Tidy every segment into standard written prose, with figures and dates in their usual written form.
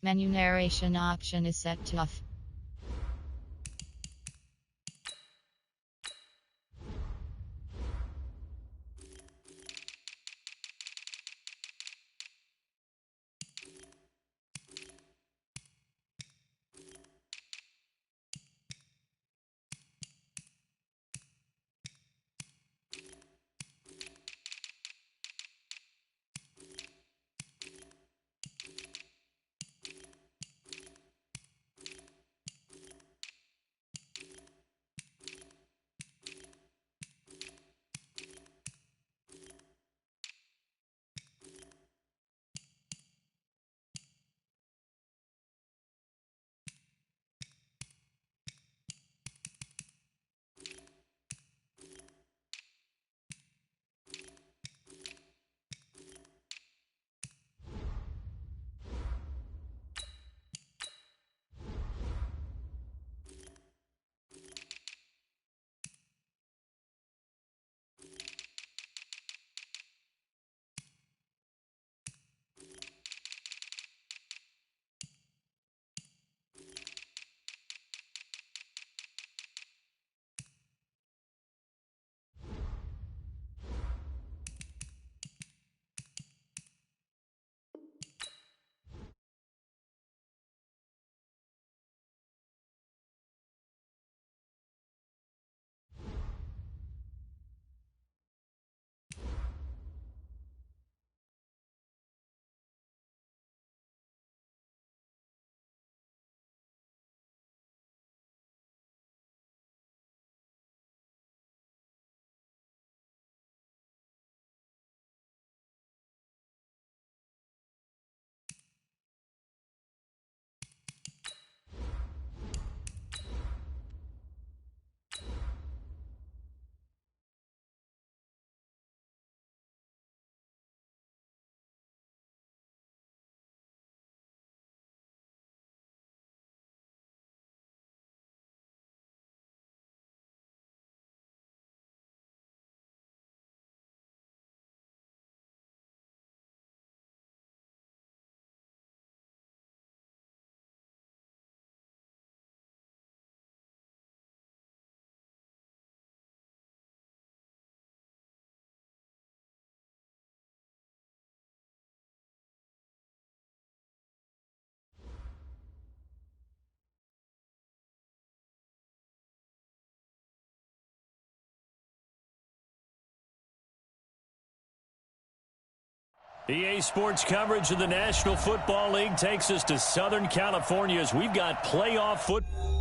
Menu narration option is set to off. EA Sports coverage of the National Football League takes us to Southern California as we've got playoff football.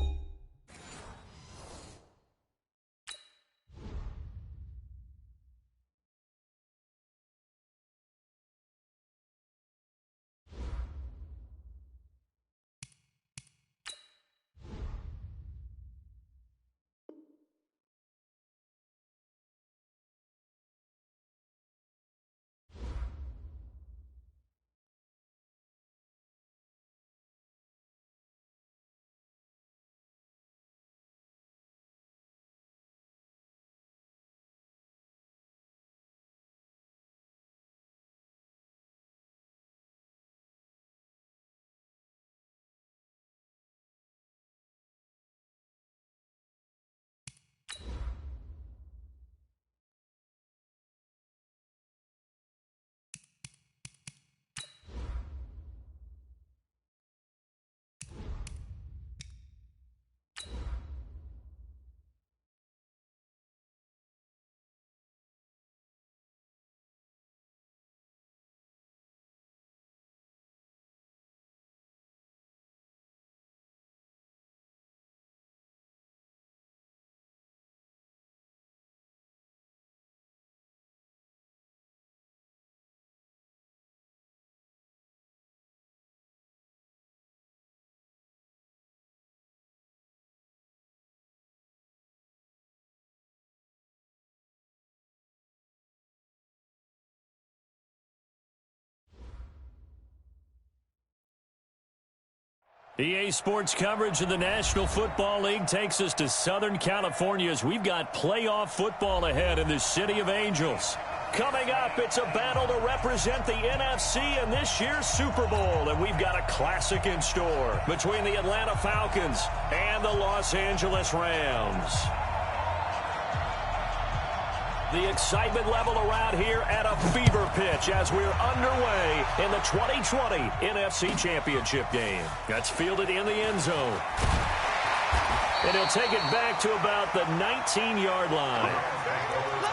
EA Sports coverage of the National Football League takes us to Southern California as we've got playoff football ahead in the City of Angels. Coming up, it's a battle to represent the NFC in this year's Super Bowl, and we've got a classic in store between the Atlanta Falcons and the Los Angeles Rams. The excitement level around here at a fever pitch as we're underway in the 2020 NFC Championship game. That's fielded in the end zone. And he'll take it back to about the 19-yard line.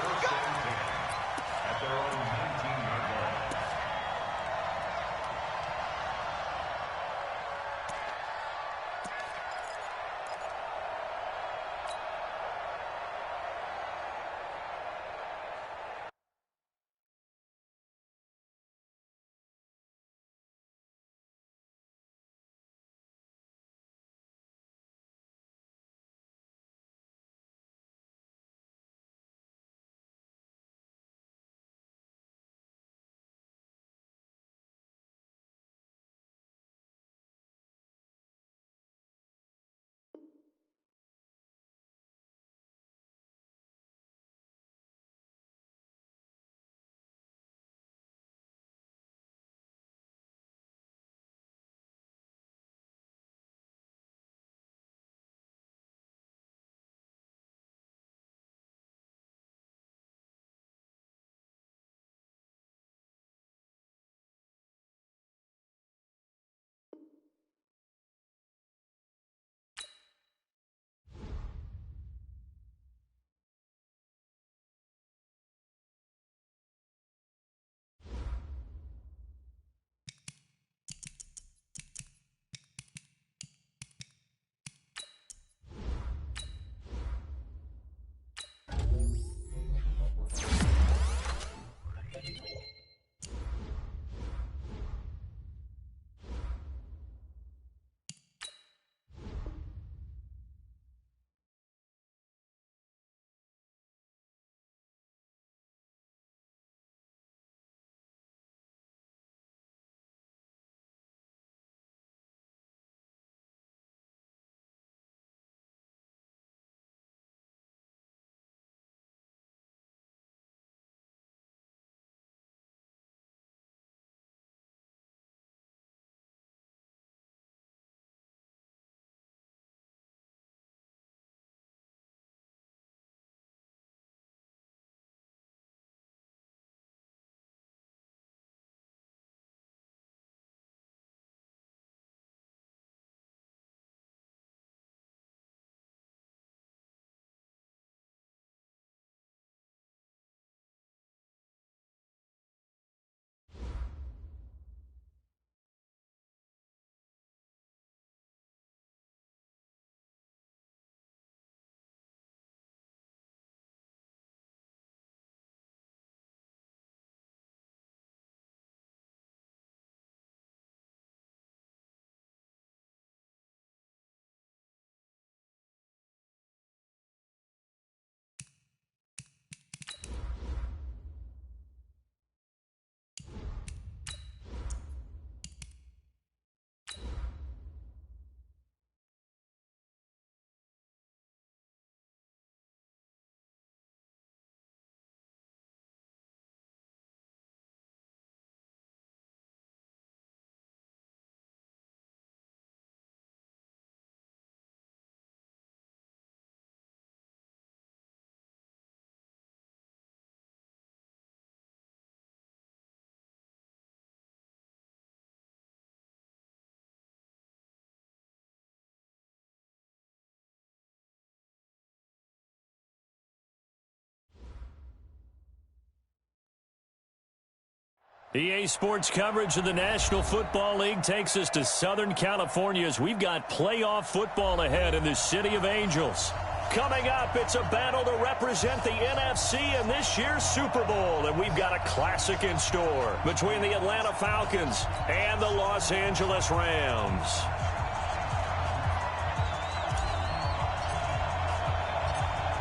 EA Sports coverage of the National Football League takes us to Southern California as we've got playoff football ahead in the City of Angels. Coming up, it's a battle to represent the NFC in this year's Super Bowl, and we've got a classic in store between the Atlanta Falcons and the Los Angeles Rams.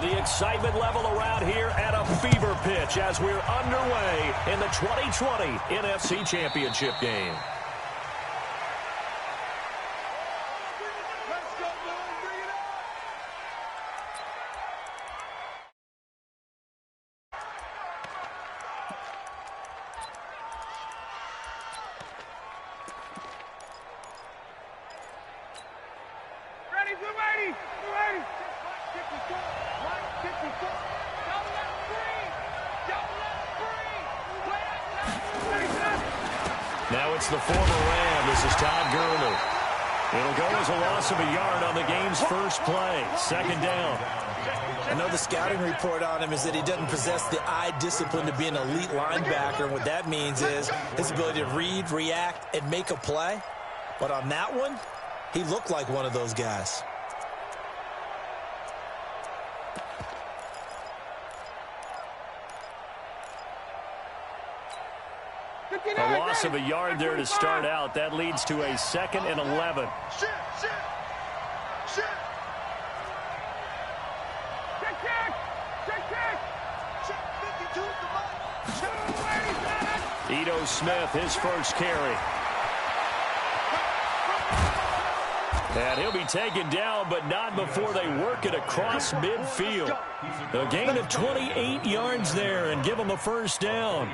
The excitement level around here at a fever pitch as we're underway in the 2020 NFC Championship game. Now it's the former Ram. This is Todd Gurley. It'll go as a loss of a yard on the game's first play. Second down. I know the scouting report on him is that he doesn't possess the eye discipline to be an elite linebacker. And what that means is his ability to read, react, and make a play. But on that one, he looked like one of those guys. A loss of a yard there to start out. That leads to a 2nd and 11. Ito Smith, his first carry. And he'll be taken down, but not before they work it across midfield. A gain of 28 yards there and give them a first down.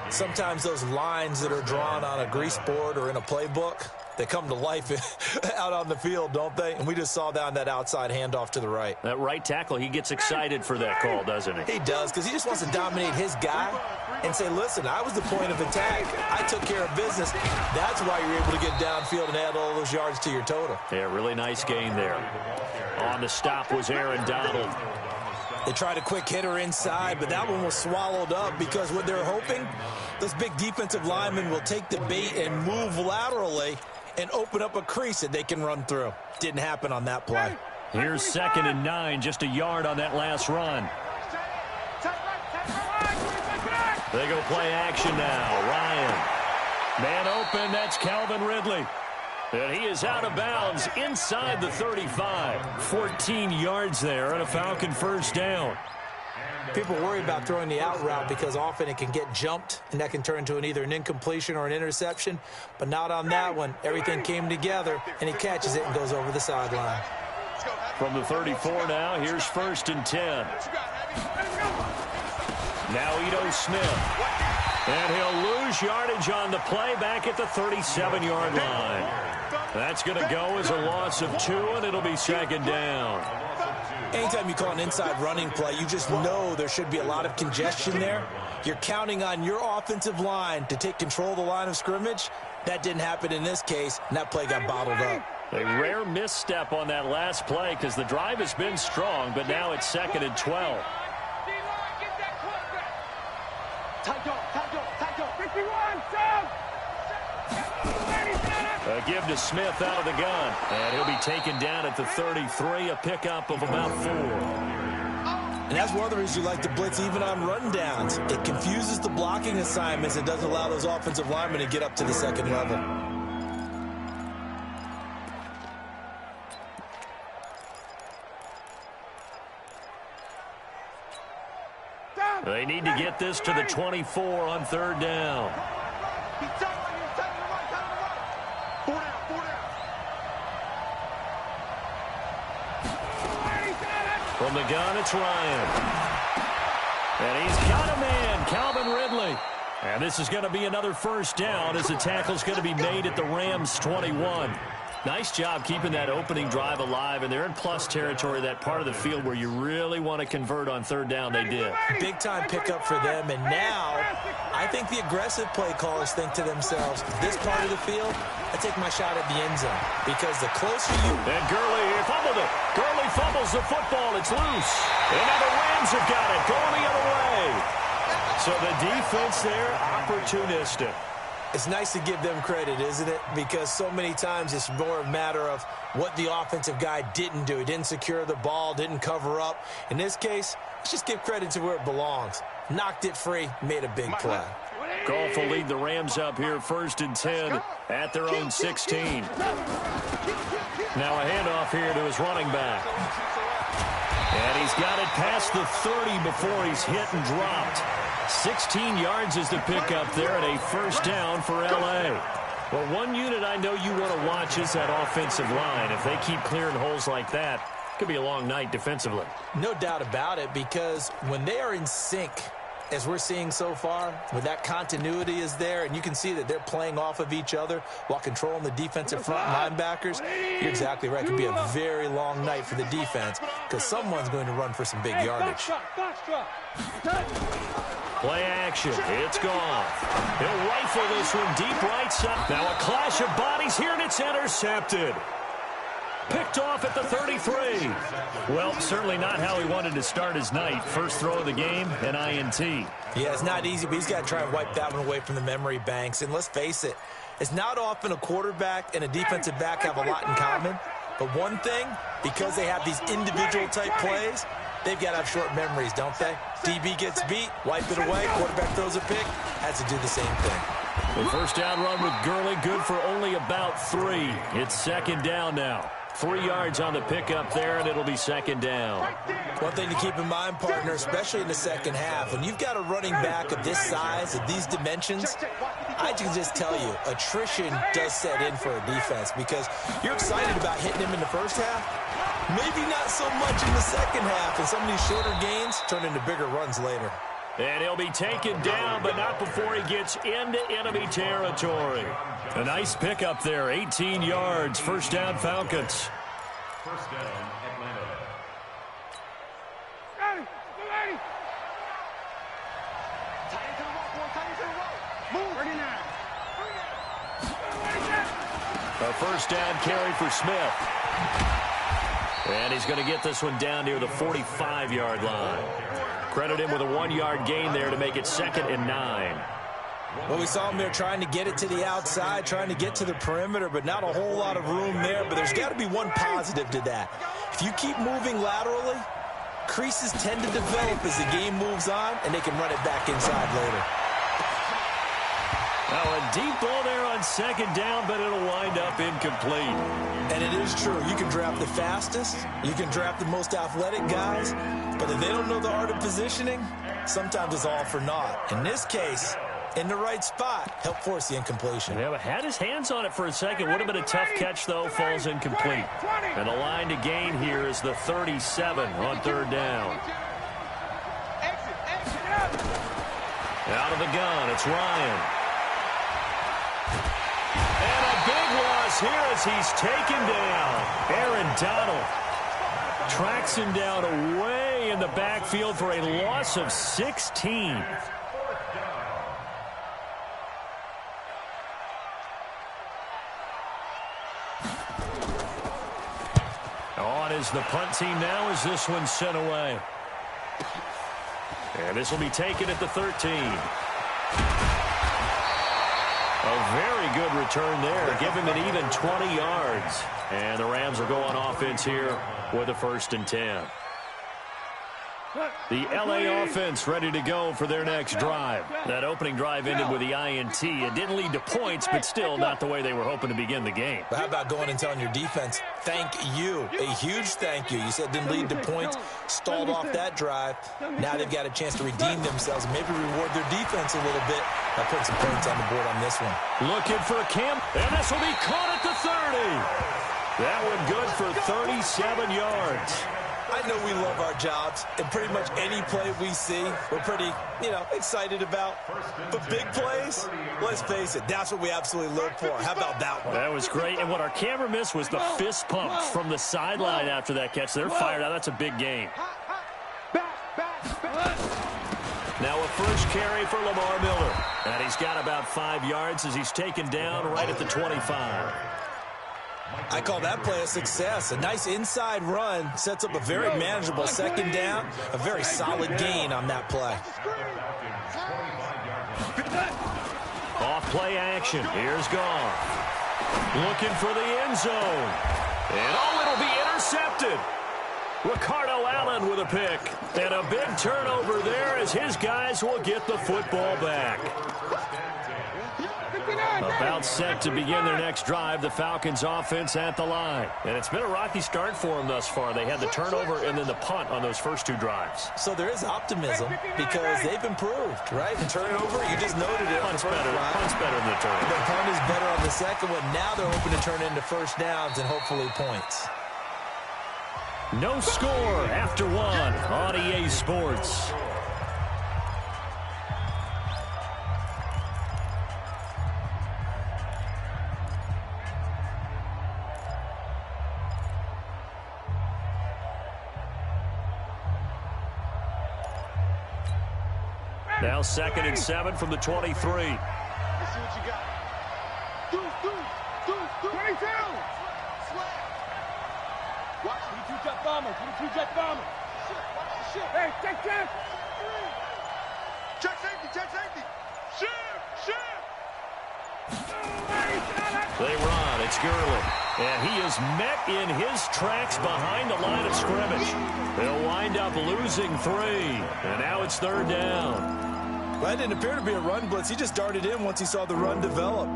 Sometimes those lines that are drawn on a grease board or in a playbook, they come to life out on the field, don't they? And we just saw down that outside handoff to the right. That right tackle, he gets excited for that call, doesn't he? He does, because he just wants to dominate his guy and say, listen, I was the point of attack. I took care of business. That's why you're able to get downfield and add all those yards to your total. Yeah, really nice gain there. On the stop was Aaron Donald. They tried a quick hitter inside, but that one was swallowed up because what they're hoping, those big defensive linemen will take the bait and move laterally and open up a crease that they can run through. Didn't happen on that play. Here's 2nd and 9, just a yard on that last run. They go play action now. Ryan. Man open, that's Calvin Ridley. And he is out of bounds inside the 35. 14 yards there and a Falcon first down. People worry about throwing the out route because often it can get jumped, and that can turn into either an incompletion or an interception. But not on that one. Everything came together, and he catches it and goes over the sideline. From the 34 now, here's 1st and 10. Now Ito Smith. And he'll lose yardage on the play back at the 37-yard line. That's going to go as a loss of 2, and it'll be 2nd down. Anytime you call an inside running play, you just know there should be a lot of congestion there. You're counting on your offensive line to take control of the line of scrimmage. That didn't happen in this case, and that play got bottled up. A rare misstep on that last play because the drive has been strong, but now it's 2nd and 12. A give to Smith out of the gun. And he'll be taken down at the 33, a pickup of about 4. And that's one of the reasons you like to blitz even on run downs. It confuses the blocking assignments and doesn't allow those offensive linemen to get up to the 2nd level. They need to get this to the 24 on 3rd down. From the gun, it's Ryan. And he's got a man, Calvin Ridley. And this is going to be another first down as the tackle's going to be made at the Rams' 21. Nice job keeping that opening drive alive, and they're in plus territory, that part of the field where you really want to convert on 3rd down. They did. Big-time pickup for them, and now I think the aggressive play callers think to themselves, this part of the field, I take my shot at the end zone, because the closer you... And Gurley fumbled it. Gurley fumbles the football. It's loose. And now the Rams have got it, going the other way. So the defense there, opportunistic. It's nice to give them credit, isn't it? Because so many times it's more a matter of what the offensive guy didn't do. He didn't secure the ball, didn't cover up. In this case, let's just give credit to where it belongs. Knocked it free, made a big play. Goff will lead the Rams up here 1st and 10 at their own 16. Now a handoff here to his running back. And he's got it past the 30 before he's hit and dropped. 16 yards is the pickup there and a first down for L.A. Well, one unit I know you want to watch is that offensive line. If they keep clearing holes like that, it could be a long night defensively. No doubt about it, because when they are in sync, as we're seeing so far, when that continuity is there and you can see that they're playing off of each other while controlling the defensive front linebackers, you're exactly right. It could be a very long night for the defense because someone's going to run for some big yardage. Play action. It's gone. He'll rifle this one deep right side. Now a clash of bodies here, and it's intercepted. Picked off at the 33. Well, certainly not how he wanted to start his night. First throw of the game, an INT. Yeah, it's not easy, but he's got to try and wipe that one away from the memory banks. And let's face it, it's not often a quarterback and a defensive back have a lot in common. But one thing, because they have these individual type plays, they've got to have short memories, don't they? DB gets beat, wipe it away, quarterback throws a pick, has to do the same thing. The first down run with Gurley, good for only about 3. It's second down now. 3 yards on the pickup there, and it'll be second down. One thing to keep in mind, partner, especially in the second half, when you've got a running back of this size, of these dimensions, I can just tell you, attrition does set in for a defense because you're excited about hitting him in the first half. Maybe not so much in the second half, and some of these shorter gains turn into bigger runs later. And he'll be taken down, but not before he gets into enemy territory. A nice pickup there, 18 yards. First down, Falcons. First down, Atlanta. A first down carry for Smith. And he's going to get this one down near the 45-yard line. Credit him with a 1-yard gain there to make it 2nd and 9. Well, we saw him there trying to get it to the outside, trying to get to the perimeter, but not a whole lot of room there. But there's got to be one positive to that. If you keep moving laterally, creases tend to develop as the game moves on, and they can run it back inside later. Now a deep ball there on second down, but it'll wind up incomplete. And it is true. You can draft the fastest. You can draft the most athletic guys. But if they don't know the art of positioning, sometimes it's all for naught. In this case, in the right spot, help force the incompletion. Yeah, but had his hands on it for a second. Would have been a tough catch, though. Falls incomplete. And the line to gain here is the 37 on third down. Out of the gun, it's Ryan. And a big loss here as he's taken down. Aaron Donald tracks him down away in the backfield for a loss of 16. On is the punt team now as this one's sent away. And this will be taken at the 13. A very good return there. Give him an even 20 yards. And the Rams will go on offense here with a 1st and 10. The LA offense ready to go for their next drive. That opening drive ended with the INT. It didn't lead to points, but still not the way they were hoping to begin the game. But how about going and telling your defense, thank you, a huge thank you. You said it didn't lead to points, stalled off that drive. Now they've got a chance to redeem themselves and maybe reward their defense a little bit by putting some points on the board on this one. Looking for Kemp, and this will be caught at the 30. That one good for 37 yards. I know we love our jobs, and pretty much any play we see, we're pretty, excited about. But big plays, let's face it, that's what we absolutely live for. How about that one? That was great, and what our camera missed was the fist pump from the sideline after that catch. They're fired out. That's a big game. Now a first carry for Lamar Miller. And he's got about 5 yards as he's taken down right at the 25. I call that play a success. A nice inside run sets up a very manageable second down. A very solid gain on that play. Off play action. Here's Goff. Looking for the end zone. And it'll be intercepted. Ricardo Allen with a pick. And a big turnover there as his guys will get the football back. About set to begin their next drive, the Falcons offense at the line. And it's been a rocky start for them thus far. They had the turnover and then the punt on those first 2 drives. So there is optimism because they've improved, right? The turnover, you just noted it. Punt's better than the turnover. The punt is better on the second one. Now they're hoping to turn into first downs and hopefully points. No score after 1 on EA Sports. Now 2nd and 7 from the 23. Let's see what you got. Do. 22. Watch. 22 jet bomber. 22 jet bomber. Watch the shit. Hey, check. Check safety. Shit. They run. It's Gurley. And he is met in his tracks behind the line of scrimmage. They'll wind up losing 3. And now it's 3rd down. Well, that didn't appear to be a run blitz. He just darted in once he saw the run develop.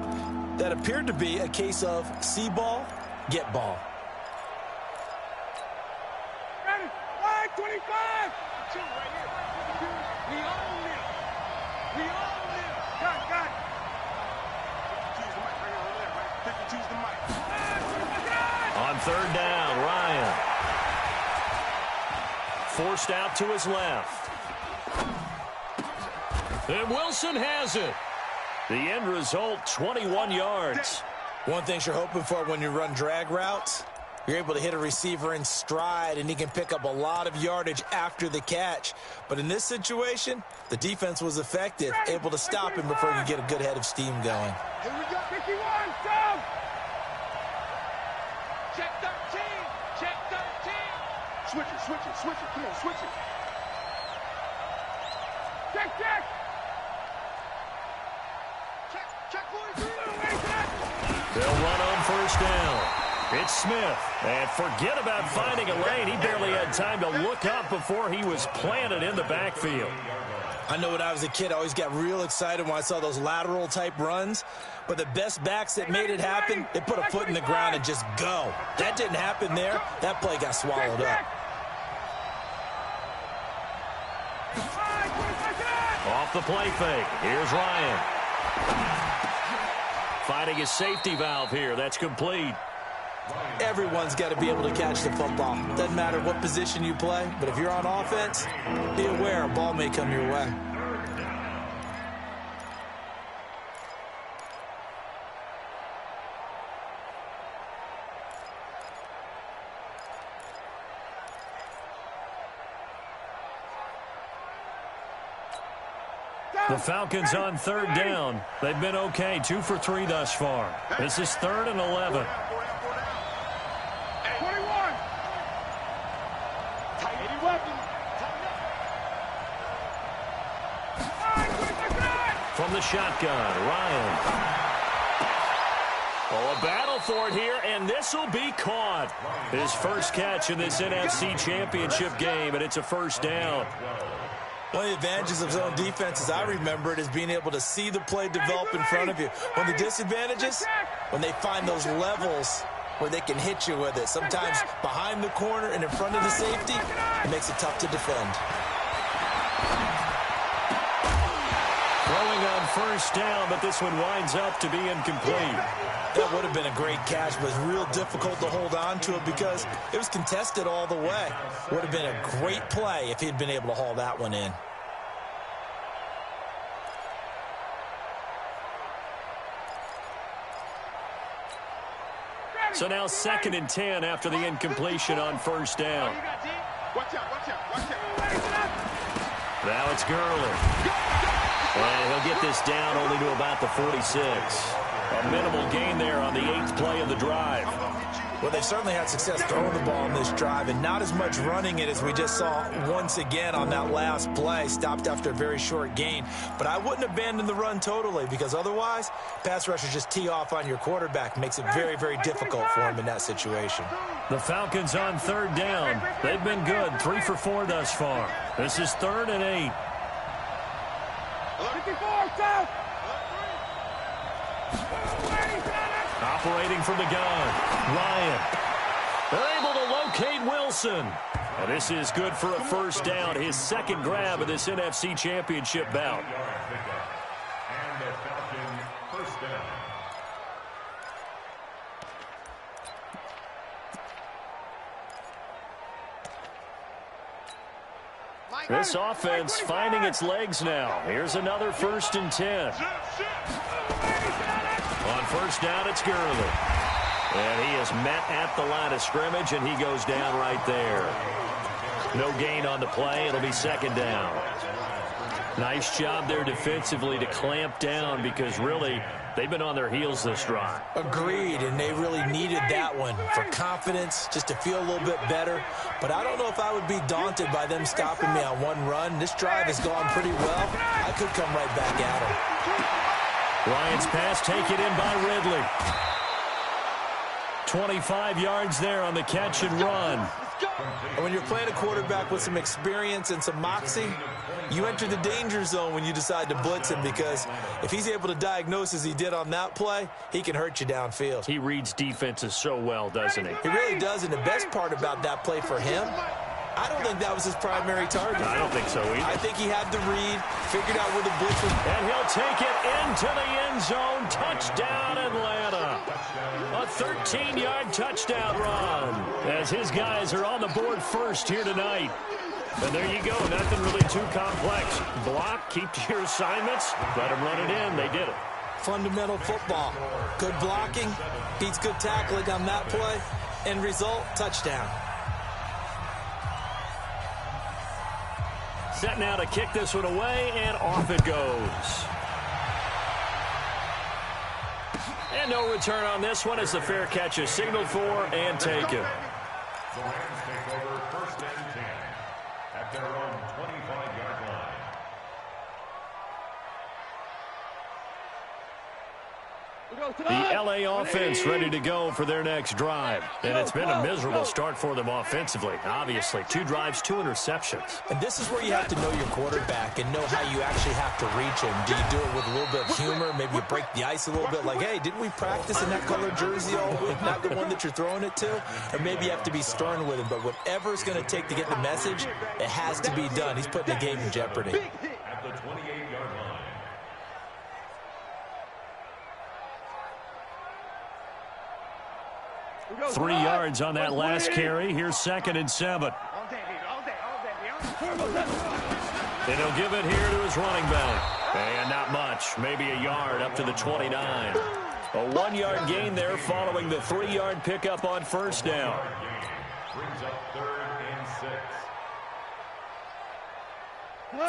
That appeared to be a case of see ball, get ball. Ready? 25. 2 right here. We own it. Got it. 52's the mic right here over there, right? 52's the mic. On 3rd down, Ryan. Forced out to his left. And Wilson has it. The end result, 21 yards. One thing you're hoping for when you run drag routes, you're able to hit a receiver in stride, and he can pick up a lot of yardage after the catch. But in this situation, the defense was effective, able to stop him before he could get a good head of steam going. Here we go. 51, go! Check 13. Switch it. Come on, switch it. Check. Check 43. They'll run on 1st down. It's Smith. And forget about finding a lane. He barely had time to look up before he was planted in the backfield. I know when I was a kid, I always got real excited when I saw those lateral type runs. But the best backs that made it happen, they put a foot in the ground and just go. That didn't happen there. That play got swallowed up. Off the play fake. Here's Ryan. Finding his safety valve here. That's complete. Everyone's got to be able to catch the football. Doesn't matter what position you play, but if you're on offense, be aware a ball may come your way. The Falcons on 3rd down. They've been okay, 2 for 3 thus far. This is 3rd and 11. 21. Tight weapon. From the shotgun, Ryan. Oh, a battle for it here, and this will be caught. His first catch in this NFC Championship game, and it's a 1st down. One of the advantages of zone defense, as I remember it, is being able to see the play develop in front of you. One of the disadvantages, when they find those levels where they can hit you with it. Sometimes behind the corner and in front of the safety, it makes it tough to defend. Throwing on 1st down, but this one winds up to be incomplete. That would have been a great catch, but it was real difficult to hold on to it because it was contested all the way. Would have been a great play if he'd been able to haul that one in. So now 2nd and 10 after the incompletion on 1st down. Watch out. Now it's Gurley. And he'll get this down only to about the 46. A minimal gain there on the 8th play of the drive. Well, they've certainly had success throwing the ball in this drive, and not as much running it as we just saw once again on that last play. Stopped after a very short gain. But I wouldn't abandon the run totally, because otherwise, pass rushers just tee off on your quarterback. Makes it very, very difficult for him in that situation. The Falcons on 3rd down. They've been good, 3 for 4 thus far. This is 3rd and 8. 54, south. Operating from the gun, Ryan. They're able to locate Wilson. And this is good for a 1st down, his 2nd grab of this NFC Championship bout. And the Falcon 1st down. This offense finding its legs now. Here's another 1st and 10. On 1st down, it's Gurley. And he is met at the line of scrimmage, and he goes down right there. No gain on the play. It'll be 2nd down. Nice job there defensively to clamp down because really they've been on their heels this drive. Agreed, and they really needed that one for confidence, just to feel a little bit better. But I don't know if I would be daunted by them stopping me on one run. This drive has gone pretty well. I could come right back at them. Ryan's pass taken in by Ridley. 25 yards there on the catch and run. And when you're playing a quarterback with some experience and some moxie, you enter the danger zone when you decide to blitz him, because if he's able to diagnose as he did on that play, he can hurt you downfield. He reads defenses so well, doesn't he? He really does, and the best part about that play for him, I don't think that was his primary target. I don't think so either. I think he had the read, figured out where the blitz was. And he'll take it into the end zone. Touchdown, Atlanta. A 13-yard touchdown run as his guys are on the board first here tonight. And there you go. Nothing really too complex. Block, keep to your assignments, let them run it in. They did it. Fundamental football. Good blocking, beats good tackling on that play. End result, touchdown. Set now to kick this one away, and off it goes. And no return on this one as the fair catch is signaled for and taken. The Rams take over first and 10 at their own 25-yard line. The LA offense ready to go for their next drive. And it's been a miserable start for them offensively. Obviously, 2 drives, 2 interceptions. And this is where you have to know your quarterback and know how you actually have to reach him. Do you do it with a little bit of humor? Maybe you break the ice a little bit, like, hey, didn't we practice in that colored jersey all week? Not the one that you're throwing it to? Or maybe you have to be stern with him. But whatever it's going to take to get the message, it has to be done. He's putting the game in jeopardy. At the 28-yard line. 3 yards on that last carry. Here's 2nd and 7. And he'll give it here to his running back. And not much. Maybe a yard up to the 29. A 1-yard gain there following the 3-yard pickup on first down. Brings up 3rd and 6.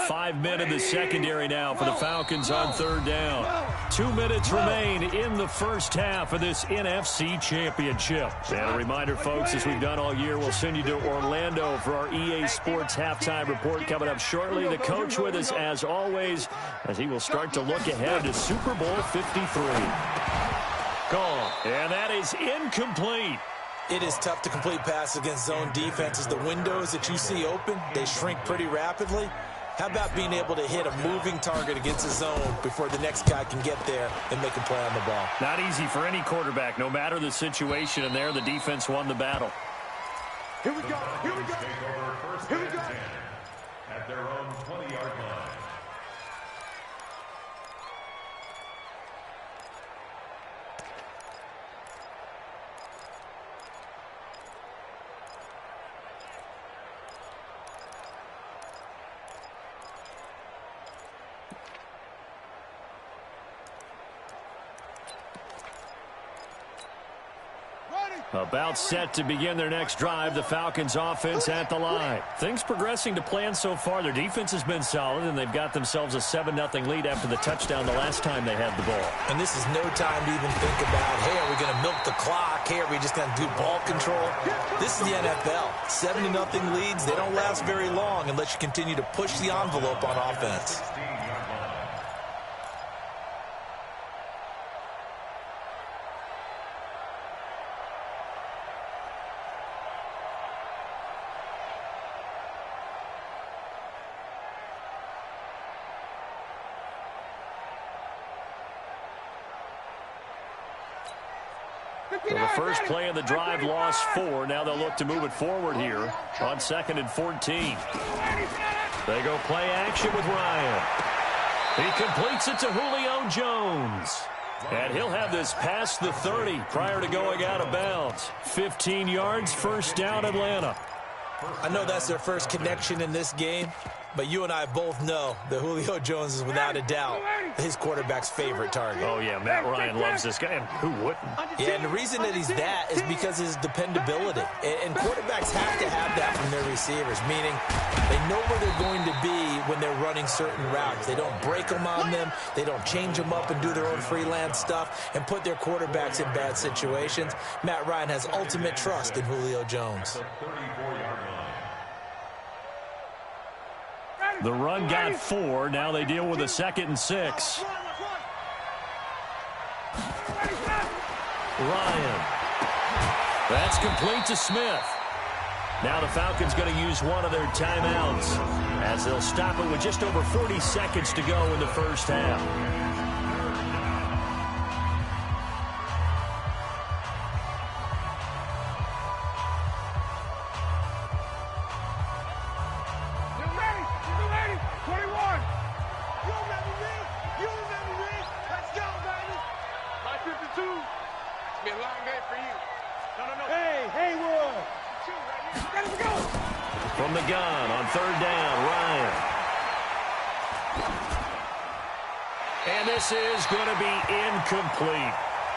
5 men in the secondary now for the Falcons on 3rd down. 2 minutes remain in the first half of this NFC Championship. And a reminder, folks, as we've done all year, we'll send you to Orlando for our EA Sports halftime report coming up shortly. The coach with us, as always, as he will start to look ahead to Super Bowl 53. Gone. And that is incomplete. It is tough to complete passes against zone defenses. The windows that you see open, they shrink pretty rapidly. How about being able to hit a moving target against a zone before the next guy can get there and make a play on the ball? Not easy for any quarterback, no matter the situation, and there the defense won the battle. Here we go. Here we go. Take over first Here we and go. 10 at their own 20-yard line. About set to begin their next drive, the Falcons offense at the line. Things progressing to plan so far. Their defense has been solid, and they've got themselves a 7-0 lead after the touchdown the last time they had the ball. And this is no time to even think about, hey, are we going to milk the clock? Hey, are we just going to do ball control? This is the NFL. 7-0 leads, they don't last very long unless you continue to push the envelope on offense. So the first play of the drive lost 4. Now they'll look to move it forward here on 2nd and 14. They go play action with Ryan. He completes it to Julio Jones. And he'll have this past the 30 prior to going out of bounds. 15 yards, first down, Atlanta. I know that's their first connection in this game, but you and I both know that Julio Jones is without a doubt his quarterback's favorite target. Oh, yeah, Matt Ryan loves this guy, and who wouldn't? Yeah, and the reason that he's that is because of his dependability. And quarterbacks have to have that from their receivers, meaning they know where they're going to be when they're running certain routes. They don't break them on them. They don't change them up and do their own freelance stuff and put their quarterbacks in bad situations. Matt Ryan has ultimate trust in Julio Jones. The run got 4. Now they deal with a 2nd and 6. Ryan. That's complete to Smith. Now the Falcons going to use one of their timeouts as they'll stop it with just over 40 seconds to go in the first half. From the gun on 3rd down, Ryan. And this is going to be incomplete.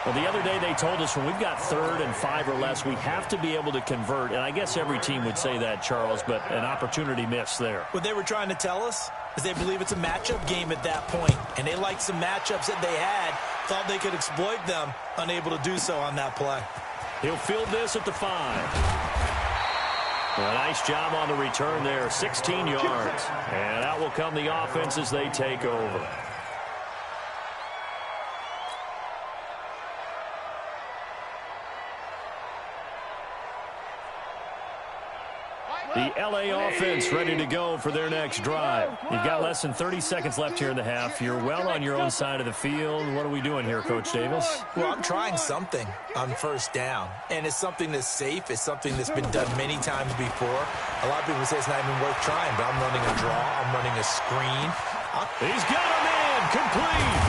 Well, the other day they told us when we've got 3rd and 5 or less, we have to be able to convert. And I guess every team would say that, Charles, but an opportunity missed there. What they were trying to tell us is they believe it's a matchup game at that point. And they liked some matchups that they had, thought they could exploit them, unable to do so on that play. He'll field this at the 5. Well, nice job on the return there, 16 yards. And out will come the offense as they take over. The LA offense ready to go for their next drive. You've got less than 30 seconds left here in the half. You're well on your own side of the field. What are we doing here, Coach Davis? Well, I'm trying something on 1st down, and it's something that's safe. It's something that's been done many times before. A lot of people say it's not even worth trying, but I'm running a draw. I'm running a screen. He's got a man complete.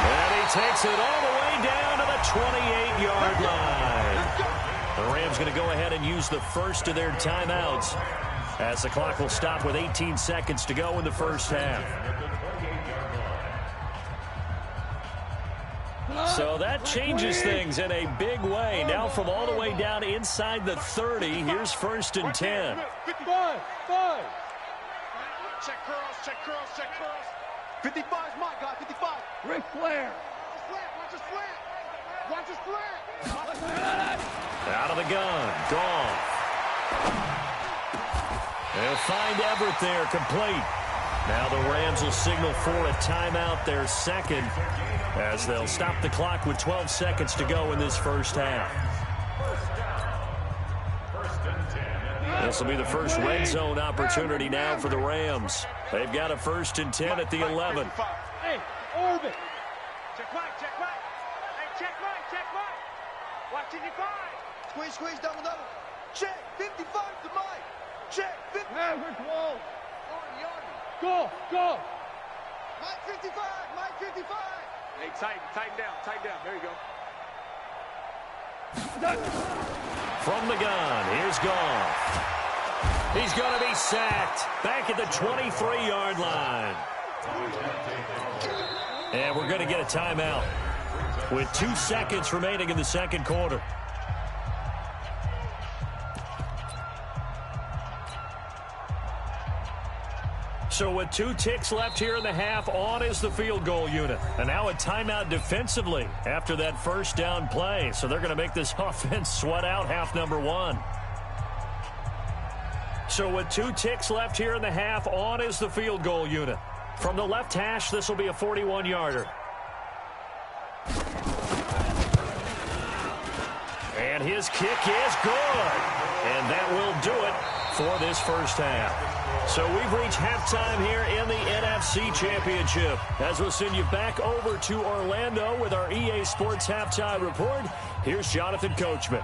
And he takes it all the way down to the 28-yard line. The Rams going to go ahead and use the first of their timeouts as the clock will stop with 18 seconds to go in the first half. So that changes things in a big way. Now from all the way down inside the 30, here's 1st and 10. 55. Check curls. 55 is my guy, 55. Ric Flair. Watch his flat. Out of the gun. Gone. They'll find Everett there, complete. Now the Rams will signal for a timeout, their 2nd, as they'll stop the clock with 12 seconds to go in this first half. This will be the first red zone opportunity now for the Rams. They've got a 1st and 10 at the 11. Hey, orbit. Check right. Hey, check right. Watch 55. Squeeze, double. Check, 55 to Mike. Check, 50. Maverick wall. Go. Mike 55. Hey, tighten down. There you go. From the gun, here's Goff. He's going to be sacked back at the 23-yard line. And we're going to get a timeout with 2 seconds remaining in the 2nd quarter. So with 2 ticks left here in the half, on is the field goal unit. And now a timeout defensively after that 1st down play. So they're going to make this offense sweat out half number 1. So with 2 ticks left here in the half, on is the field goal unit. From the left hash, this will be a 41-yarder. And his kick is good. And that will do it for this first half. So we've reached halftime here in the NFC Championship. As we'll send you back over to Orlando with our EA Sports Halftime Report, here's Jonathan Coachman.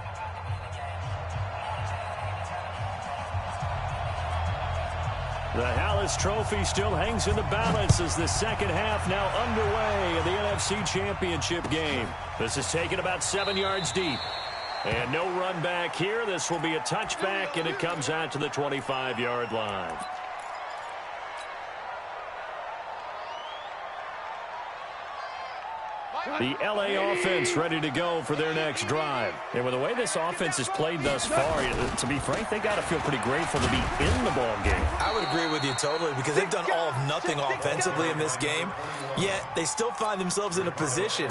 The Hallis Trophy still hangs in the balance as the 2nd half now underway in the NFC Championship game. This is taken about 7 yards deep. And no run back here. This will be a touchback, and it comes out to the 25-yard line. The LA offense ready to go for their next drive. And with the way this offense has played thus far, to be frank, they got to feel pretty grateful to be in the ball game. I would agree with you totally because they've done all of nothing offensively in this game, yet they still find themselves in a position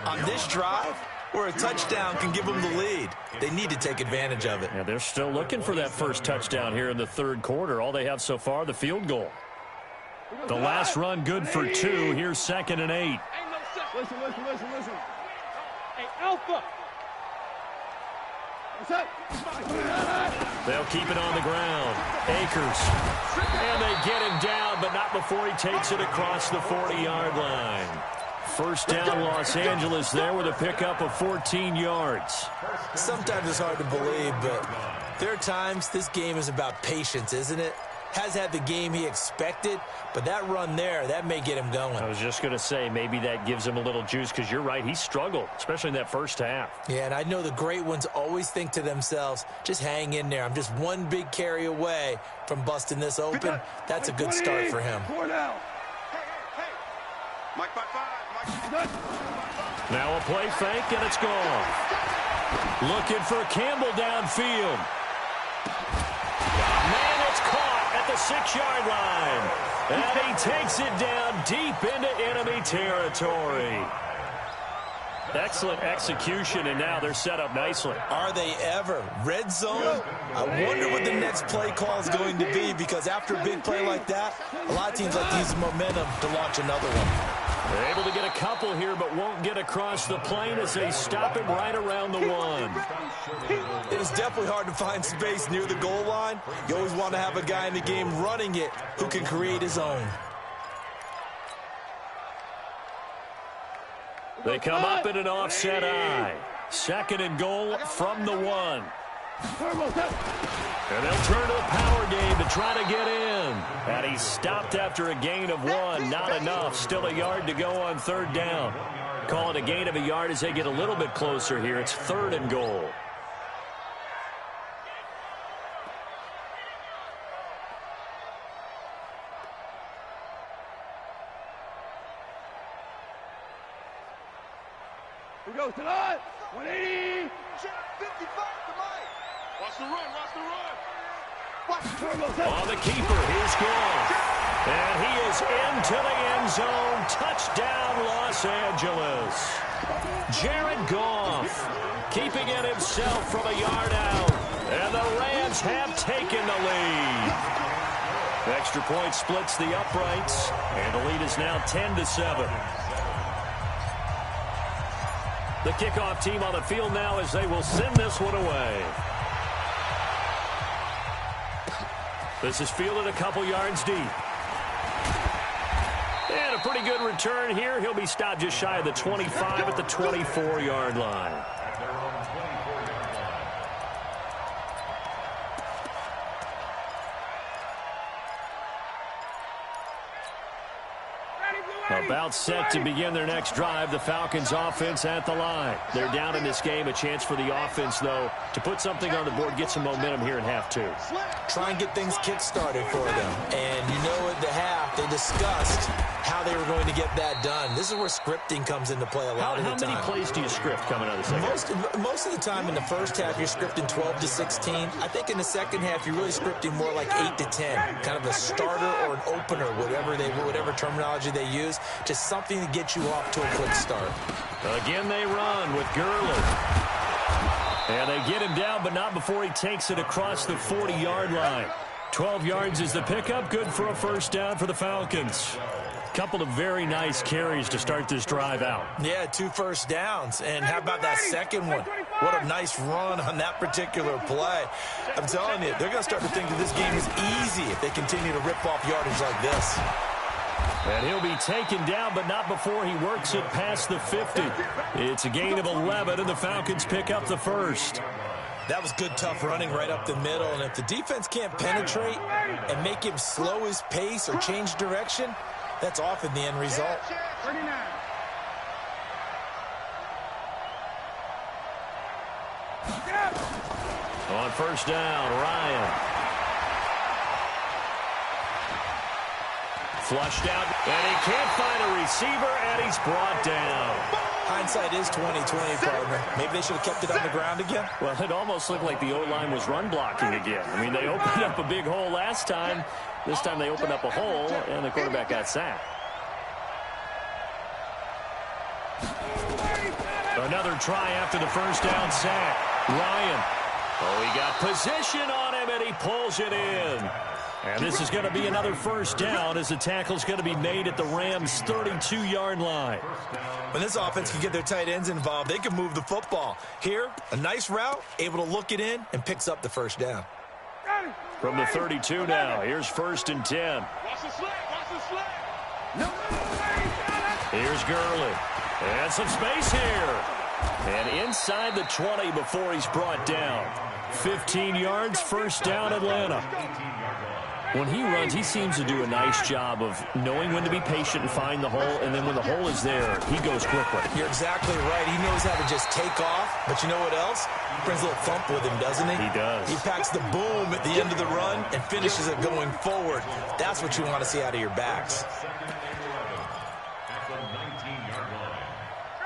on this drive where a touchdown can give them the lead. They need to take advantage of it. Yeah, they're still looking for that first touchdown here in the third quarter. All they have so far, the field goal. The last run good for 2. Here's 2nd and 8. Listen. Hey, Alpha. What's up? They'll keep it on the ground. Akers. And they get him down, but not before he takes it across the 40-yard line. First down, Los Angeles there with a pickup of 14 yards. Sometimes it's hard to believe, but there are times this game is about patience, isn't it? Has had the game he expected, but that run there, that may get him going. I was just going to say, maybe that gives him a little juice because you're right, he struggled, especially in that first half. Yeah, and I know the great ones always think to themselves, just hang in there. I'm just one big carry away from busting this open. That's a good start for him. Hey. Mike 5-5. Now a play fake, and it's gone. Looking for Campbell downfield. Man, it's caught at the 6-yard line. And he takes it down deep into enemy territory. Excellent execution, and now they're set up nicely. Are they ever? Red zone? I wonder what the next play call is going to be, because after a big play like that, a lot of teams like to use momentum to launch another one. They're able to get a couple here, but won't get across the plane as they stop him right around the 1. It is definitely hard to find space near the goal line. You always want to have a guy in the game running it who can create his own. They come up in an offset eye. 2nd and goal from the 1. And they'll turn to the power game to try to get in. And he's stopped after a gain of 1. Not enough. Still a yard to go on 3rd down. Call it a gain of a yard as they get a little bit closer here. It's 3rd and goal. Here we go, tonight. 180. 55 to Mike. Watch the run. On the keeper, here's Goff. And he is into the end zone. Touchdown, Los Angeles. Jared Goff keeping it himself from a yard out. And the Rams have taken the lead. Extra point splits the uprights. And the lead is now 10-7. The kickoff team on the field now as they will send this one away. This is fielded a couple yards deep. And a pretty good return here. He'll be stopped just shy of the 25 at the 24-yard line. About set to begin their next drive. The Falcons offense at the line. They're down in this game. A chance for the offense, though, to put something on the board, get some momentum here in half 2. Try and get things kick-started for them. And you know at the half, they discussed how they were going to get that done. This is where scripting comes into play a lot of the time. How many plays do you script coming out of the second half? Most of the time in the first half, you're scripting 12 to 16. I think in the second half, you're really scripting more like 8 to 10. Kind of a starter or an opener, whatever terminology they use. Just something to get you off to a quick start. Again, they run with Gurley. And they get him down, but not before he takes it across the 40-yard line. 12 yards is the pickup. Good for a first down for the Falcons. Couple of very nice carries to start this drive out. Yeah, 2 first downs. And how about that second one? What a nice run on that particular play. I'm telling you, they're going to start to think that this game is easy if they continue to rip off yardage like this. And he'll be taken down, but not before he works it past the 50. It's a gain of 11, and the Falcons pick up the first. That was good, tough running right up the middle. And if the defense can't penetrate and make him slow his pace or change direction, that's often the end result. 39. On first down, Ryan. Flushed out, and he can't find a receiver, and he's brought down. Hindsight is 20/20, partner. Maybe they should have kept it on the ground again. Well, it almost looked like the O-line was run blocking again. I mean, they opened up a big hole last time. This time they opened up a hole, and the quarterback got sacked. Another try after the first down sack. Ryan. Oh, he got position on him, and he pulls it in. And this is going to be another first down as the tackle's going to be made at the Rams' 32-yard line. When this offense can get their tight ends involved, they can move the football. Here, a nice route, able to look it in, and picks up the first down. From the 32 now, here's 1st and 10. Here's Gurley. And some space here. And inside the 20 before he's brought down. 15 yards, first down, Atlanta. When he runs, he seems to do a nice job of knowing when to be patient and find the hole, and then when the hole is there, he goes quickly. You're exactly right. He knows how to just take off, but you know what else? Brings a little thump with him, doesn't he? He does. He packs the boom at the end of the run and finishes it going forward. That's what you want to see out of your backs.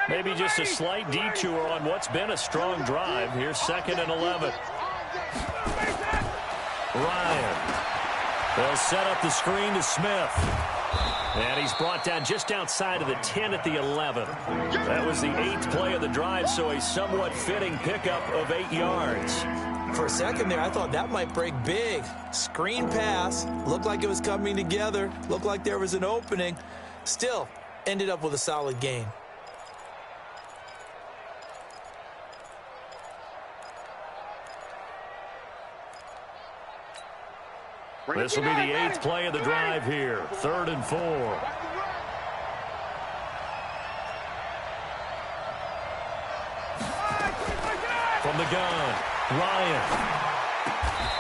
Maybe just a slight detour on what's been a strong drive. Here's 2nd and 11. Ryan. They'll set up the screen to Smith. And he's brought down just outside of the 10 at the 11. That was the 8th play of the drive, so a somewhat fitting pickup of 8 yards. For a second there, I thought that might break big. Screen pass. Looked like it was coming together. Looked like there was an opening. Still, ended up with a solid gain. This will be the 8th play of the drive here. 3rd and 4. From the gun, Ryan.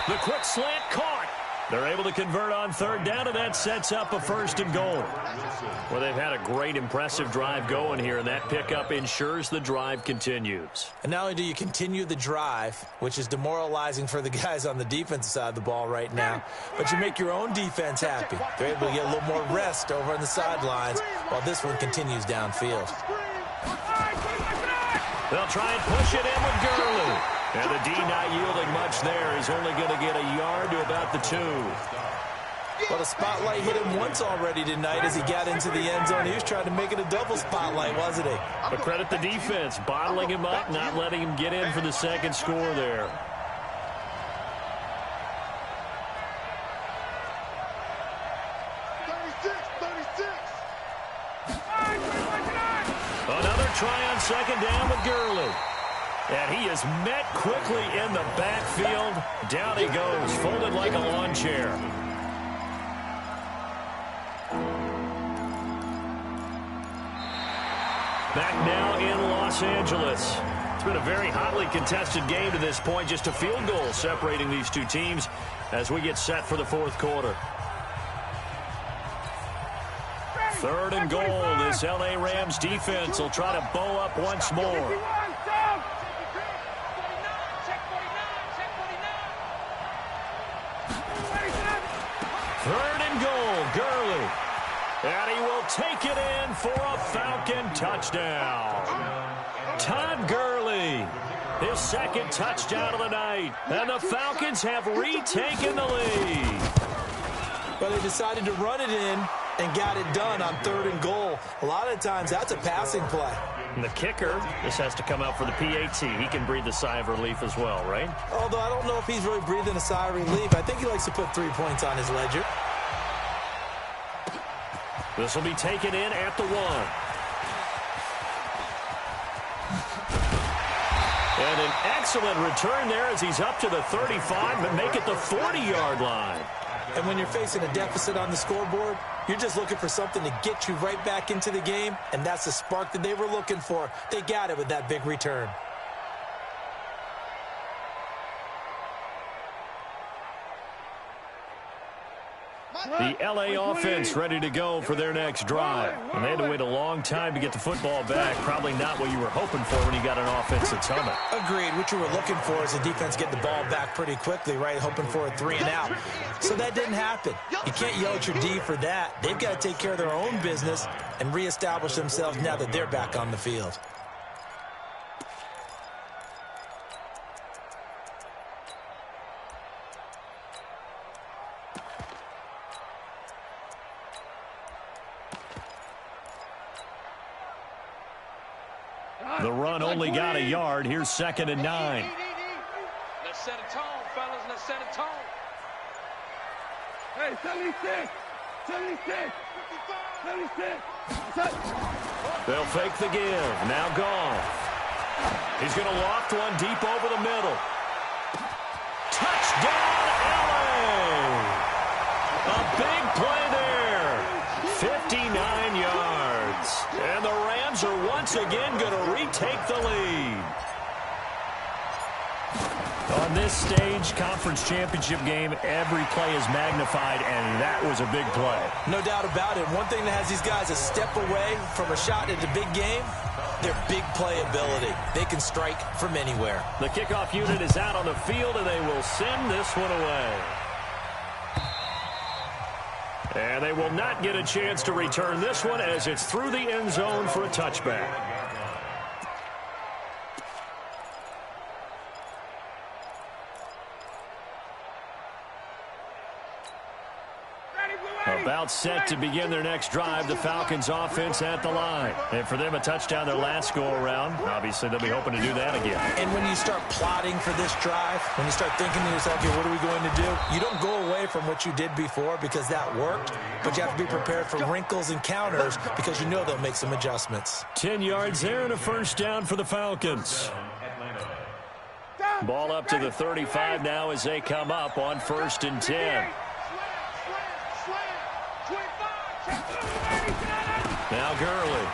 The quick slant caught. They're able to convert on 3rd down, and that sets up a 1st and goal. Well, they've had a great, impressive drive going here, and that pickup ensures the drive continues. And not only do you continue the drive, which is demoralizing for the guys on the defensive side of the ball right now, but you make your own defense happy. They're able to get a little more rest over on the sidelines while this one continues downfield. They'll try and push it in with Gurley. And the D not yielding much there. He's only going to get a yard to about the 2. Well, the spotlight hit him once already tonight as he got into the end zone. He was trying to make it a double spotlight, wasn't he? But credit the defense, bottling him up, not letting him get in for the 2nd score there. Another try on 2nd down with Gurley. And he is met quickly in the backfield. Down he goes, folded like a lawn chair. Back now in Los Angeles. It's been a very hotly contested game to this point. Just a field goal separating these two teams as we get set for the 4th quarter. 3rd and goal. This LA Rams defense will try to bow up once more. 3rd and goal, Gurley. And he will take it in for a Falcon touchdown. Todd Gurley, his 2nd touchdown of the night. And the Falcons have retaken the lead. But they decided to run it in and got it done on 3rd and goal. A lot of times, that's a passing play. And the kicker, this has to come out for the PAT. He can breathe a sigh of relief as well, right? Although I don't know if he's really breathing a sigh of relief. I think he likes to put 3 points on his ledger. This will be taken in at the 1. And an excellent return there as he's up to the 35, but make it the 40-yard line. And when you're facing a deficit on the scoreboard, you're just looking for something to get you right back into the game, and that's the spark that they were looking for. They got it with that big return. The LA offense ready to go for their next drive. And they had to wait a long time to get the football back. Probably not what you were hoping for when you got an offense that's humming. Agreed. What you were looking for is the defense get the ball back pretty quickly, right? Hoping for a 3 and out. So that didn't happen. You can't yell at your D for that. They've got to take care of their own business and reestablish themselves now that they're back on the field. The run only got a yard. Here's 2nd and 9. Let's set a tone, fellas. Let's set a tone. Hey, 76. 76. 76. They'll fake the give. Now gone. He's going to loft one deep over the middle. Touchdown, LA! A big play there. 59 yards. And the Rams are once again going to retake the lead. On this stage, conference championship game, every play is magnified, and that was a big play. No doubt about it. One thing that has these guys a step away from a shot at the big game, their big play ability. They can strike from anywhere. The kickoff unit is out on the field, and they will send this one away. And they will not get a chance to return this one as it's through the end zone for a touchback. About set to begin their next drive, the Falcons offense at the line. And for them, a touchdown their last go-around. Obviously, they'll be hoping to do that again. And when you start plotting for this drive, when you start thinking to yourself, okay, what are we going to do? You don't go away from what you did before because that worked, but you have to be prepared for wrinkles and counters because you know they'll make some adjustments. 10 yards there and a first down for the Falcons. Ball up to the 35 now as they come up on 1st and 10. Now Gurley.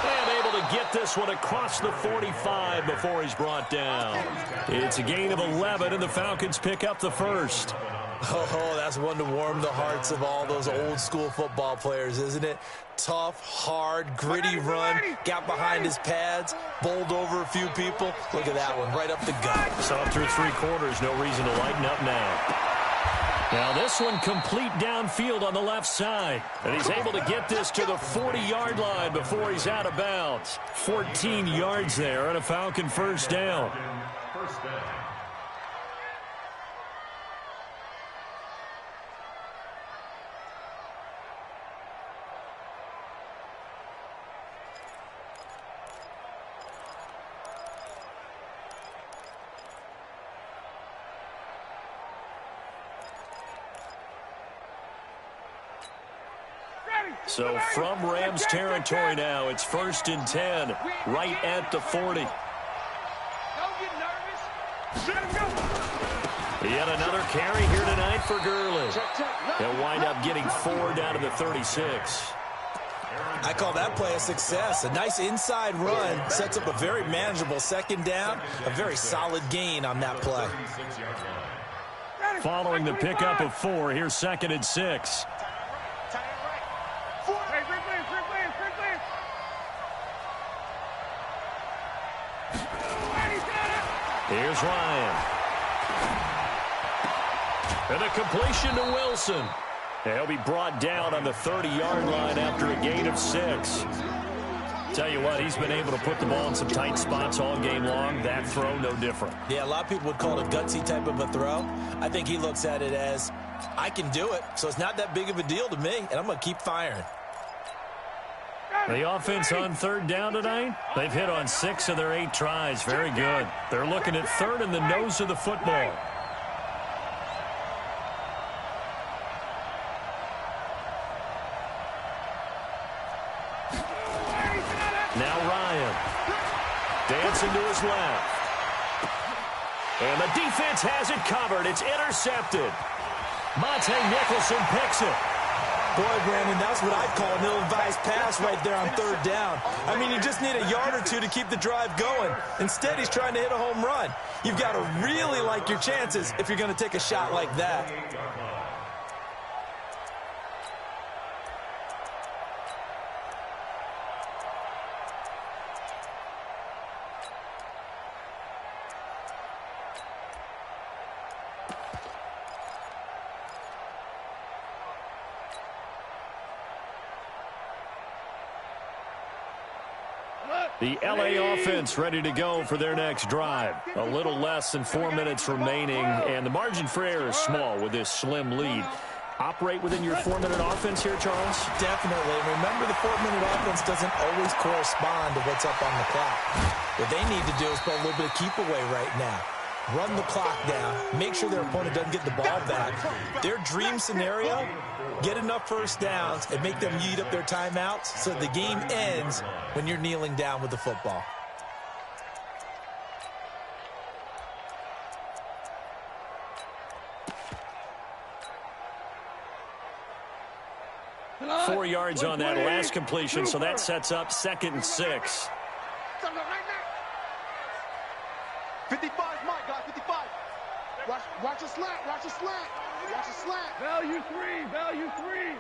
And able to get this one across the 45 before he's brought down. It's a gain of 11, and the Falcons pick up the first. Oh, that's one to warm the hearts of all those old-school football players, isn't it? Tough, hard, gritty run, got behind his pads, bowled over a few people. Look at that one, right up the gut. Saw through 3 quarters, no reason to lighten up now. Now this one complete downfield on the left side. And he's able to get this to the 40-yard line before he's out of bounds. 14 yards there and a Falcon first down. So from Rams territory now, it's 1st and 10, right at the 40. Yet another carry here tonight for Gurley. He'll wind up getting 4 down to the 36. I call that play a success. A nice inside run sets up a very manageable 2nd down, a very solid gain on that play. Following the pickup of 4, here's 2nd and 6. Here's Ryan. And a completion to Wilson. He'll be brought down on the 30-yard line after a gain of 6. Tell you what, he's been able to put the ball in some tight spots all game long. That throw, no different. Yeah, a lot of people would call it a gutsy type of a throw. I think he looks at it as, I can do it, so it's not that big of a deal to me, and I'm going to keep firing. The offense on 3rd down tonight, they've hit on 6 of their 8 tries. Very good. They're looking at 3rd in the nose of the football. Now Ryan. Dancing to his left. And the defense has it covered. It's intercepted. Monte Nicholson picks it. Boy, Brandon, that's what I'd call an ill-advised pass right there on 3rd down. I mean, you just need a yard or 2 to keep the drive going. Instead, he's trying to hit a home run. You've got to really like your chances if you're going to take a shot like that. The LA offense ready to go for their next drive. A little less than 4 minutes remaining, and the margin for error is small with this slim lead. Operate within your 4-minute offense here, Charles? Definitely. Remember, the 4-minute offense doesn't always correspond to what's up on the clock. What they need to do is put a little bit of keep away right now. Run the clock down. Make sure their opponent doesn't get the ball back. Their dream scenario, get enough first downs and make them eat up their timeouts so the game ends when you're kneeling down with the football. Four yards on that last completion, so that sets up 2nd and 6. 55, Mike, guys, 55. Watch a slant, watch a slant, watch a slant. Value 3, value 3.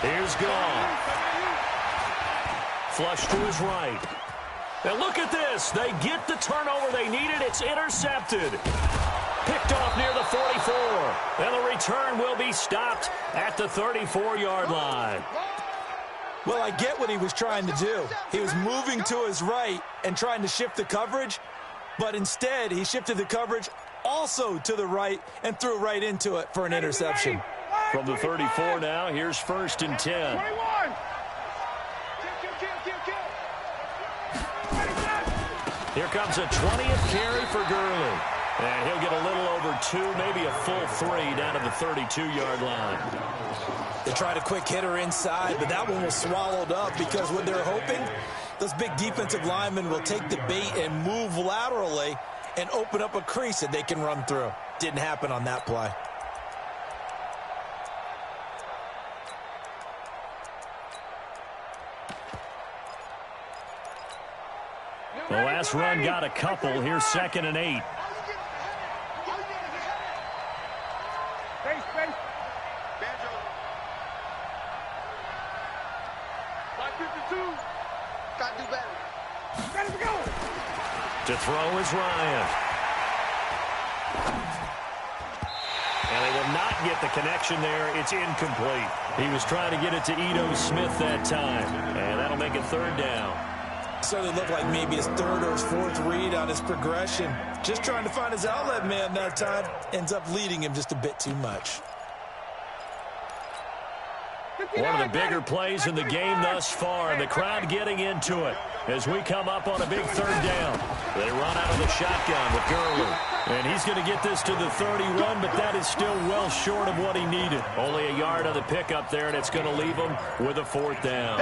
Here's Gall. Flush to his right. And look at this. They get the turnover they needed. It's intercepted. Picked off near the 44. And the return will be stopped at the 34-yard line. Well, I get what he was trying to do. He was moving to his right and trying to shift the coverage, but instead he shifted the coverage also to the right and threw right into it for an interception. From the 34 now, here's 1st and 10. 21. Here comes a 20th carry for Gurley. And he'll get a little over 2, maybe a full 3 down to the 32-yard line. They tried a quick hitter inside, but that one was swallowed up because what they're hoping, those big defensive linemen will take the bait and move laterally and open up a crease that they can run through. Didn't happen on that play. The last run got a couple. Here's 2nd and 8. To throw is Ryan. And they will not get the connection there. It's incomplete. He was trying to get it to Ito Smith that time. And that'll make it 3rd down. Certainly looked like maybe his 3rd or his 4th read on his progression. Just trying to find his outlet man that time. Ends up leading him just a bit too much. One of the bigger plays in the game thus far. The crowd getting into it as we come up on a big 3rd down. They run out of the shotgun with Gurley. And he's going to get this to the 31, but that is still well short of what he needed. Only a yard on the pickup there, and it's going to leave him with a 4th down.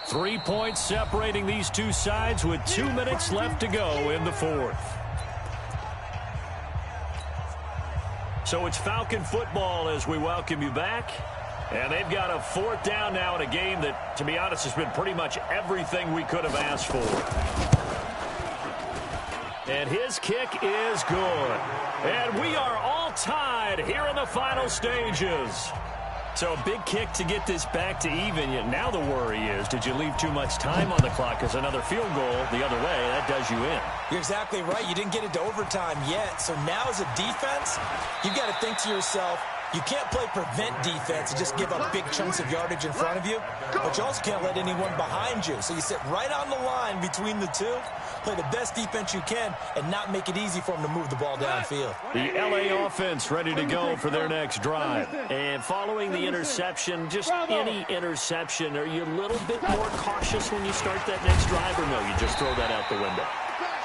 Three points separating these two sides with 2 minutes left to go in the 4th. So it's Falcon football as we welcome you back. And they've got a 4th down now in a game that, to be honest, has been pretty much everything we could have asked for. And his kick is good. And we are all tied here in the final stages. So a big kick to get this back to even. Yet now the worry is, did you leave too much time on the clock? Because another field goal the other way, that does you in. You're exactly right. You didn't get it to overtime yet. So now as a defense, you've got to think to yourself, you can't play prevent defense and just give up big chunks of yardage in front of you, but you also can't let anyone behind you. So you sit right on the line between the two, play the best defense you can, and not make it easy for them to move the ball downfield. The LA offense ready to go for their next drive. And following the interception, just any interception, are you a little bit more cautious when you start that next drive, or no, you just throw that out the window?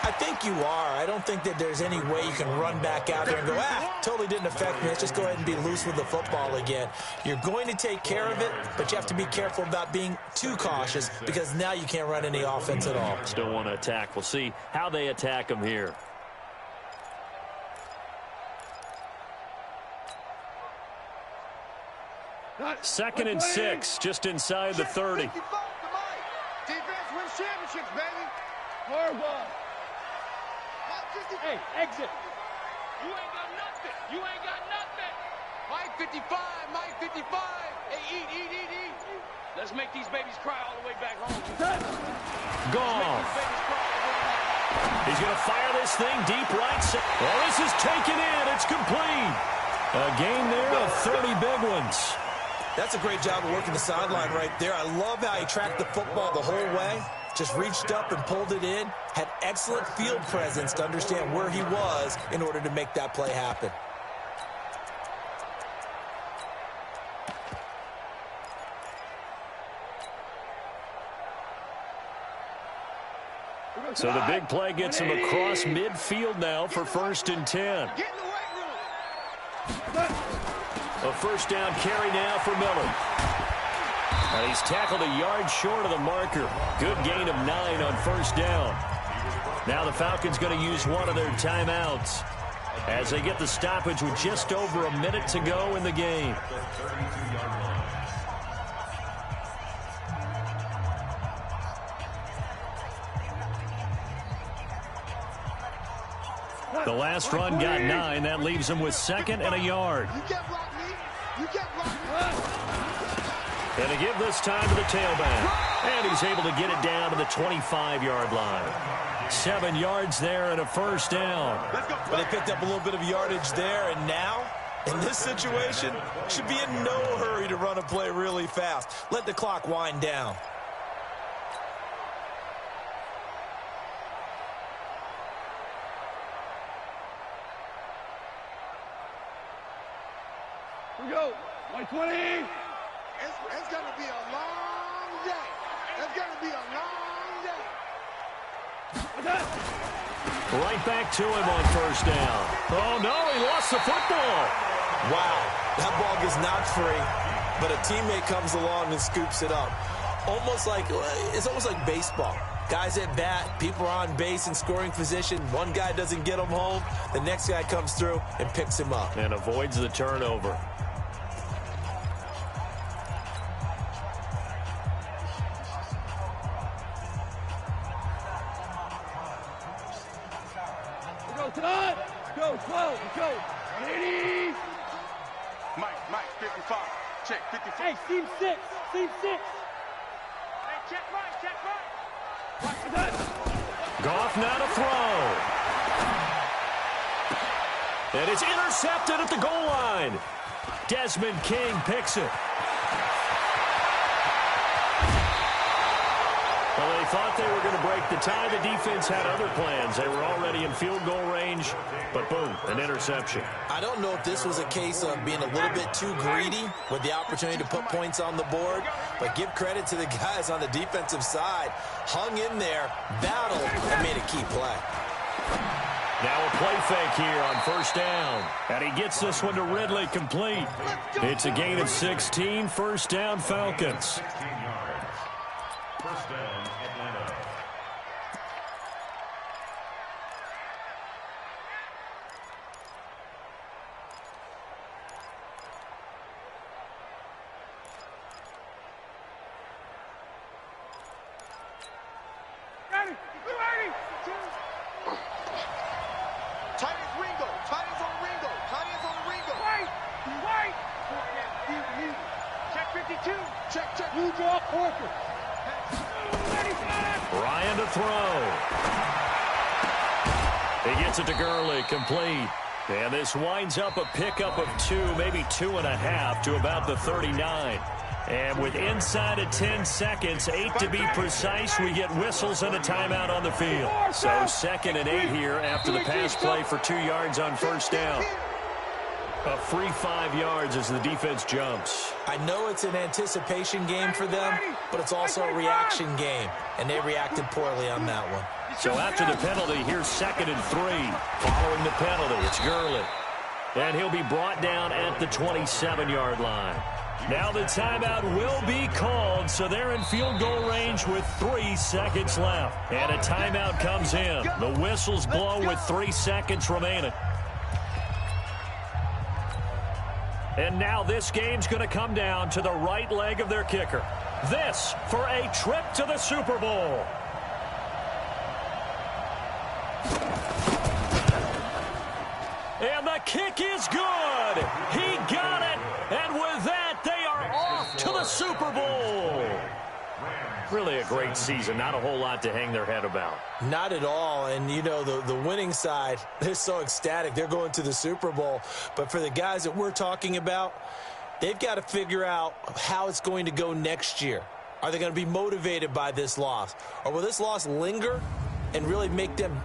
I think you are. I don't think that there's any way you can run back out there and go, totally didn't affect me. Let's just go ahead and be loose with the football again. You're going to take care of it, but you have to be careful about being too cautious because now you can't run any offense at all. Still want to attack. We'll see how they attack them here. Second and 6, just inside the 30. Defense wins championships, baby. Horrible. Hey, exit. You ain't got nothing. You ain't got nothing. Mike 55, Mike 55. Hey, eat. Let's make these babies cry all the way back home. Gone. He's going to fire this thing deep right. Oh, this is taken in. It's complete. A gain there of 30 big ones. That's a great job of working the sideline right there. I love how he tracked the football the whole way. Just reached up and pulled it in. Had excellent field presence to understand where he was in order to make that play happen. So the big play gets him across midfield now for 1st and 10. A first down carry now for Miller. And he's tackled a yard short of the marker. Good gain of 9 on 1st down. Now the Falcons going to use one of their timeouts as they get the stoppage with just over a minute to go in the game. The last run got 9. That leaves him with 2nd and a yard. And they give this time to the tailback. And he's able to get it down to the 25-yard line. 7 yards there and a first down. But they picked up a little bit of yardage there, and now, in this situation, should be in no hurry to run a play really fast. Let the clock wind down. Here we go. 120. It's going to be a long day. It's going to be a long day. Right back to him on first down. Oh, no, he lost the football. Wow, that ball gets knocked free, but a teammate comes along and scoops it up. It's almost like baseball. Guys at bat, people are on base in scoring position. One guy doesn't get him home. The next guy comes through and picks him up. And avoids the turnover. Go, 12, go. 80. Mike, 55. Check, 55. Hey, team 6. Hey, check right. Goff now to throw. And it's intercepted at the goal line. Desmond King picks it. Well, they thought they were going to break the tie. The defense had other plans. They were already in field goal range, but boom, an interception. I don't know if this was a case of being a little bit too greedy with the opportunity to put points on the board, but give credit to the guys on the defensive side. Hung in there, battled, and made a key play. Now a play fake here on first down. And he gets this one to Ridley complete. It's a gain of 16, first down Falcons. First down, Atlanta. Ready. Tight ends Ringo. Tight ends on Ringo. Right. Check 52. Check. Blue draw, Parker. Ryan to throw. He gets it to Gurley, complete. And this winds up a pickup of 2, maybe 2.5 to about the 39. And with inside of 10 seconds, 8 to be precise, we get whistles and a timeout on the field. So 2nd and 8 here after the pass play for 2 yards on first down. A free 5 yards as the defense jumps. I know it's an anticipation game for them, but it's also a reaction game, and they reacted poorly on that one. So after the penalty, here's 2nd and 3. Following the penalty, it's Gurley. And he'll be brought down at the 27-yard line. Now the timeout will be called, so they're in field goal range with 3 seconds left. And a timeout comes in. The whistles blow with 3 seconds remaining. And now this game's going to come down to the right leg of their kicker. This for a trip to the Super Bowl. And the kick is good. He got it. And with that, they are off to the Super Bowl. Really a great season. Not a whole lot to hang their head about. Not at all. And, you know, the winning side, they're so ecstatic. They're going to the Super Bowl. But for the guys that we're talking about, they've got to figure out how it's going to go next year. Are they going to be motivated by this loss? Or will this loss linger and really make them,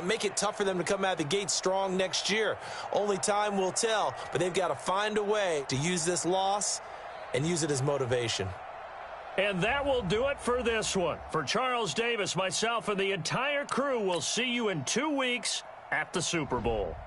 make it tough for them to come out of the gate strong next year? Only time will tell. But they've got to find a way to use this loss and use it as motivation. And that will do it for this one. For Charles Davis, myself, and the entire crew, we'll see you in 2 weeks at the Super Bowl.